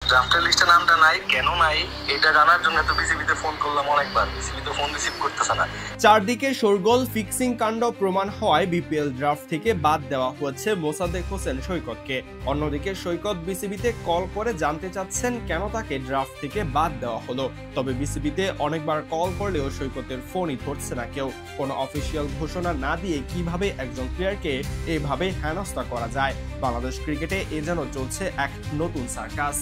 ড্রাফটের লিস্টে নামটা নাই, কেন নাই এটা জানার জন্য তো বিসিবিতে ফোন করলাম অনেকবার, বিসিবি তো ফোন রিসিভ করতেছে না। চারদিকে শোরগোল, ফিক্সিং কাণ্ড প্রমাণ হওয়ায় বিপিএল ড্রাফট থেকে বাদ দেওয়া হচ্ছে মোসাদ্দেক হোসেন সৈকতকে। অন্যদিকে সৈকত বিসিবিতে কল করে জানতে চাচ্ছেন কেন তাকে ড্রাফট থেকে বাদ দেওয়া হলো। তবে বিসিবিতে অনেকবার কল করলেও সৈকতের ফোনই ধরছে না কেউ। কোনো অফিসিয়াল ঘোষণা না দিয়ে কিভাবে একজন প্লেয়ারকে এভাবে হেনস্থা করা যায়? বাংলাদেশ ক্রিকেটে এ যেন চলছে এক নতুন সার্কাস।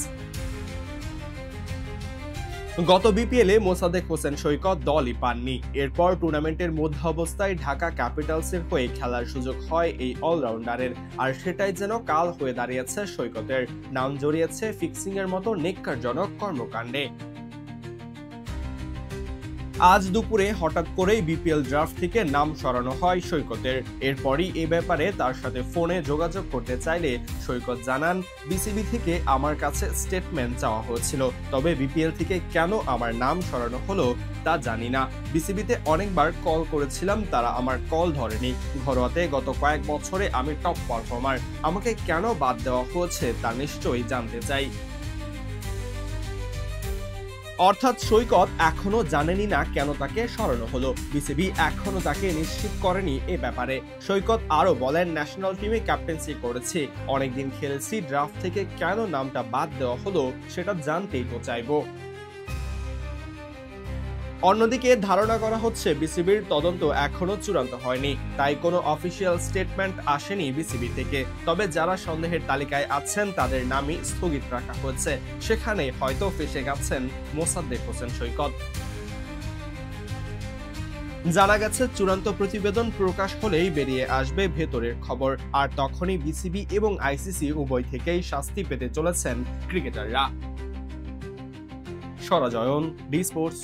গত বিপিএলে মোসাদ্দেক হোসেন সৈকত দলই পাননি। এরপর টুর্নামেন্টের মধ্য অবস্থায় ঢাকা ক্যাপিটালসের হয়ে খেলার সুযোগ হয় এই অলরাউন্ডারের, আর সেটাই যেন কাল হয়ে দাঁড়িয়েছে সৈকতের। নাম জড়িয়েছে ফিক্সিং এর মতো নেক্কারজনক কর্মকাণ্ডে। আজ দুপুরে হঠাৎ করেই বিপিএল ড্রাফট থেকে নাম সরানো হয় সৈকতের। এরপরই এ ব্যাপারে তার সাথে ফোনে যোগাযোগ করতে চাইলে সৈকত জানান, বিসিবি থেকে আমার কাছে স্টেটমেন্ট চাওয়া হয়েছিল, তবে বিপিএল থেকে কেন আমার নাম সরানো হলো তা জানি না। বিসিবিতে অনেকবার কল করেছিলাম, তারা আমার কল ধরেনি। ঘরোয়াতে গত কয়েক বছরে আমি টপ পারফর্মার, আমাকে কেন বাদ দেওয়া হয়েছে তা নিশ্চয়ই জানতে চাই। অর্থাৎ সৈকত এখনো জানেনই না কেন তাকে সরানো হলো। বিসিবি এখনো তাকে নিশ্চিত করেনি এ ব্যাপারে। সৈকত আরো বলেন, ন্যাশনাল টিমে ক্যাপ্টেন্সি করেছি, অনেকদিন খেলেছি, ড্রাফট থেকে কেন নামটা বাদ দেওয়া হলো সেটা জানতেই তো চাইবো। অন্যদিকে ধারণা করা হচ্ছে বিসিবির তদন্ত এখনো চূড়ান্ত হয়নি, তাই কোনো অফিসিয়াল স্টেটমেন্ট আসেনি বিসিবি থেকে। তবে যারা সন্দেহের তালিকায় আছেন তাদের নামই স্থগিত রাখা হয়েছে। সেখানে হয়তো ফেঁসে গেছেন মোসাদ্দেক হোসেন সৈকত। জানা গেছে চূড়ান্ত প্রতিবেদন প্রকাশ হলেই বেরিয়ে আসবে ভেতরের খবর, আর তখনই বিসিবি এবং আইসিসি উভয় থেকেই শাস্তি পেতে চলেছেন ক্রিকেটাররা। সরাজয়ন, ডি স্পোর্টস।